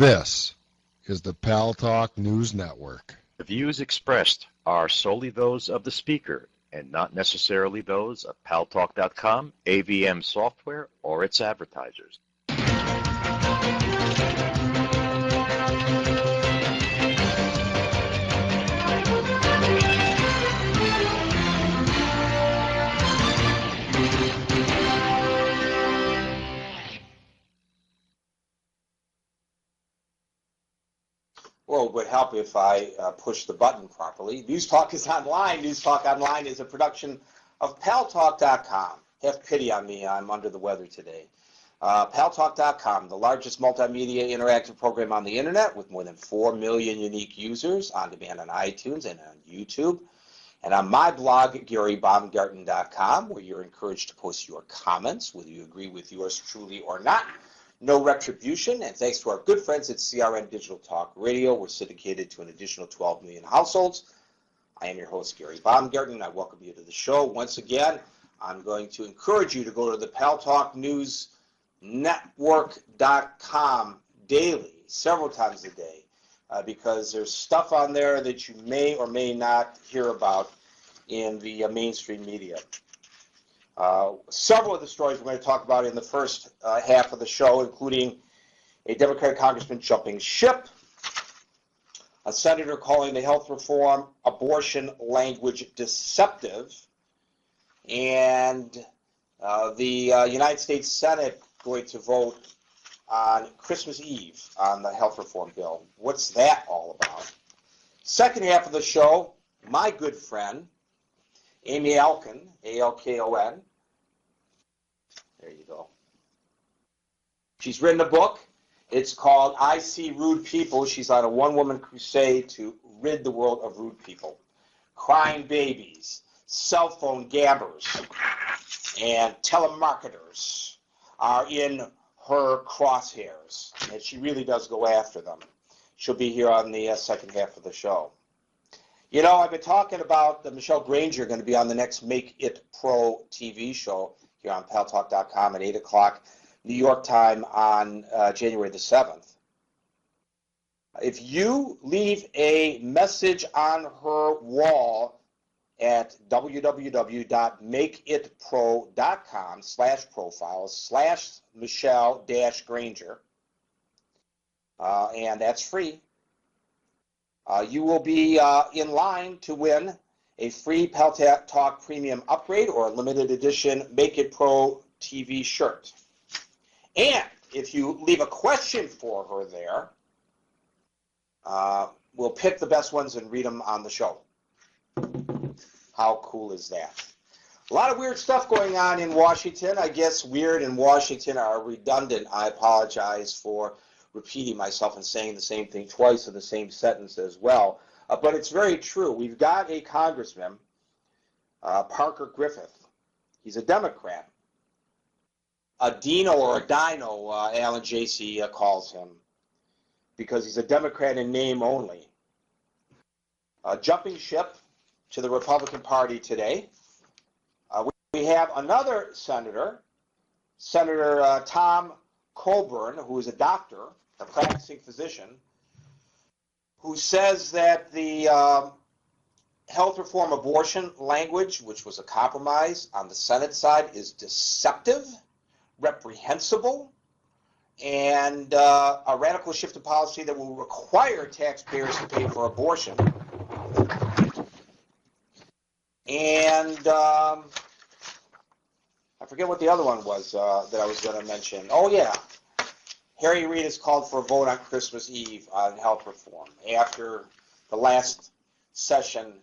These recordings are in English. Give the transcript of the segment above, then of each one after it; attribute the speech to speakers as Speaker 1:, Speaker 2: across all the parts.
Speaker 1: This is the Paltalk News Network.
Speaker 2: The views expressed are solely those of the speaker and not necessarily those of Paltalk.com, AVM Software, or its advertisers.
Speaker 3: Well, it would help if I push the button properly. News Talk is online. News Talk Online is a production of Paltalk.com. Have pity on me. I'm under the weather today. Paltalk.com, the largest multimedia interactive program on the internet with more than 4 million unique users on demand on iTunes and on YouTube. And on my blog, GaryBaumgarten.com, where you're encouraged to post your comments, whether you agree with yours truly or not. No retribution, and thanks to our good friends at CRN Digital Talk Radio, we're syndicated to an additional 12 million households. I am your host, Gary Baumgarten, and I welcome you to the show. Once again, I'm going to encourage you to go to the Paltalk News Network.com daily, several times a day, because there's stuff on there that you may or may not hear about in the mainstream media. Several of the stories we're going to talk about in the first half of the show, including a Democratic congressman jumping ship, a senator calling the health reform abortion language deceptive, and the United States Senate going to vote on Christmas Eve on the health reform bill. What's that all about? Second half of the show, my good friend, Amy Alkon, A-L-K-O-N. There you go. She's written a book. It's called I See Rude People. She's on a one-woman crusade to rid the world of rude people. Crying babies, cell phone gabbers, and telemarketers are in her crosshairs, and she really does go after them. She'll be here on the second half of the show. You know, I've been talking about Michelle Granger going to be on the next Make It Pro TV show here on Paltalk.com at 8 o'clock New York time on January the 7th. If you leave a message on her wall at www.makeitpro.com/profiles/Michelle-Granger, and that's free, you will be in line to win a free Paltalk Premium upgrade or a limited edition Make It Pro TV shirt. And if you leave a question for her there, we'll pick the best ones and read them on the show. How cool is that? A lot of weird stuff going on in Washington. I guess weird and Washington are redundant. I apologize for repeating myself and saying the same thing twice in the same sentence as well. But it's very true. We've got a congressman, Parker Griffith. He's a Democrat. A Dino or a Dino, Alan J.C. calls him, because he's a Democrat in name only. Jumping ship to the Republican Party today. We have another senator, Senator Tom Coburn, who is a doctor, a practicing physician, who says that the health reform abortion language, which was a compromise on the Senate side, is deceptive, reprehensible, and a radical shift in policy that will require taxpayers to pay for abortion. And I forget what the other one was that I was going to mention. Oh, yeah. Harry Reid has called for a vote on Christmas Eve on health reform after the last session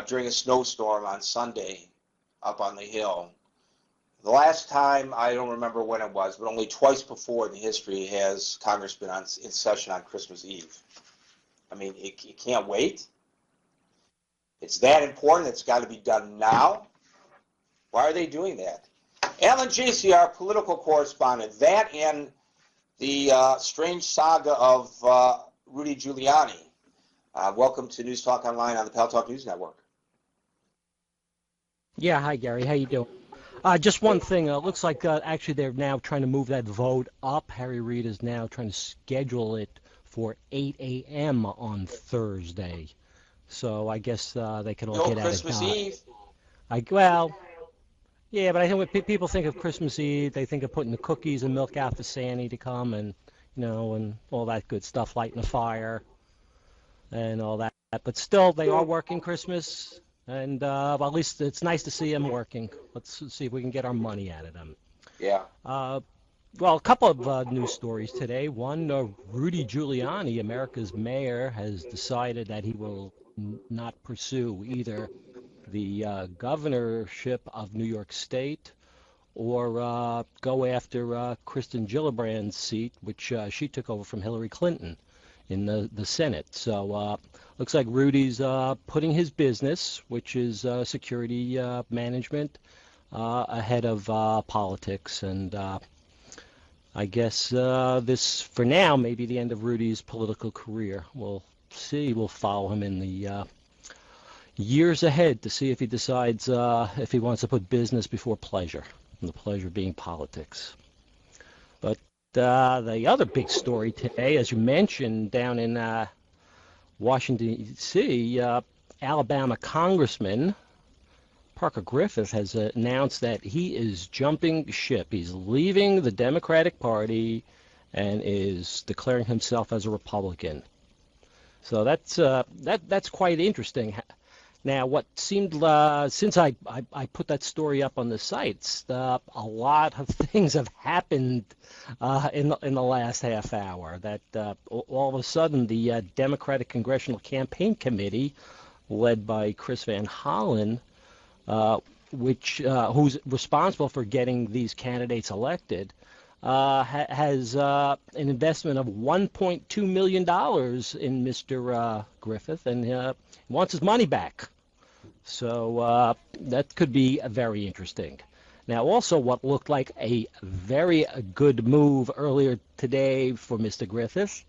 Speaker 3: during a snowstorm on Sunday up on the Hill. The last time, I don't remember when it was, but only twice before in history has Congress been in session on Christmas Eve. I mean, it can't wait. It's that important. It's got to be done now. Why are they doing that? Alan J.C., our political correspondent, that and the strange saga of Rudy Giuliani. Welcome to News Talk Online on the Paltalk News Network.
Speaker 4: Yeah, hi Gary, how you doing? Just one thing. Looks like actually they're now trying to move that vote up. Harry Reid is now trying to schedule it for 8 a.m. on Thursday. So I guess they can all get at it.
Speaker 3: Christmas Eve.
Speaker 4: Well, yeah, but I think when people think of Christmas Eve, they think of putting the cookies and milk out for Santa to come and, and all that good stuff, lighting a fire and all that. But still, they are working Christmas, and well, at least it's nice to see them working. Let's see if we can get our money out of them.
Speaker 3: Yeah.
Speaker 4: Well, a couple of news stories today. One, Rudy Giuliani, America's mayor, has decided that he will not pursue either the governorship of New York State or go after Kristen Gillibrand's seat, which she took over from Hillary Clinton in the Senate. So looks like Rudy's putting his business, which is security management, ahead of politics. And I guess this, for now, may be the end of Rudy's political career. We'll see. We'll follow him in the years ahead to see if he decides if he wants to put business before pleasure, and the pleasure being politics. But the other big story today, as you mentioned, down in Washington, D.C., Alabama Congressman Parker Griffith has announced that he is jumping ship. He's leaving the Democratic Party and is declaring himself as a Republican. So that's quite interesting. Now, what seemed since I put that story up on the sites, a lot of things have happened in the last half hour. That all of a sudden the Democratic Congressional Campaign Committee, led by Chris Van Hollen, who's responsible for getting these candidates elected, has an investment of $1.2 million in Mr. Griffith, and wants his money back. So that could be very interesting. Now, also what looked like a very good move earlier today for Mr. Griffith,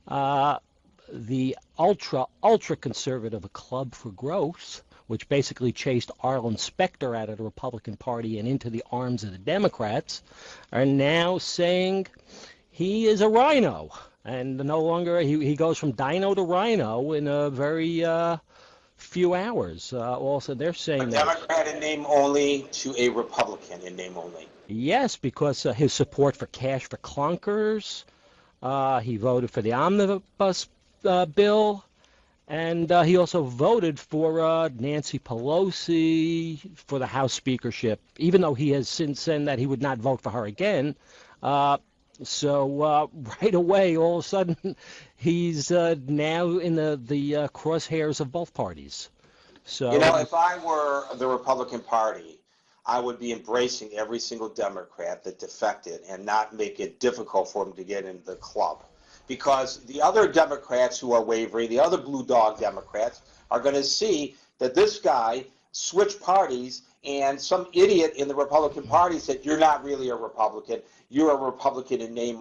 Speaker 4: the ultra-conservative Club for Growth, which basically chased Arlen Specter out of the Republican Party and into the arms of the Democrats, are now saying he is a rhino. And no longer, he goes from dino to rhino in a very few hours. Also, they're saying
Speaker 3: a Democrat in name only to a Republican in name only.
Speaker 4: Yes, because his support for cash for clunkers, he voted for the omnibus bill, and he also voted for Nancy Pelosi for the House speakership, even though he has since said that he would not vote for her again. So right away, all of a sudden, he's now in the crosshairs of both parties. So
Speaker 3: if I were the Republican Party, I would be embracing every single Democrat that defected and not make it difficult for them to get into the club. Because the other Democrats who are wavering, the other blue dog Democrats, are going to see that this guy switched parties, and some idiot in the Republican Party said, you're not really a Republican, you're a Republican in name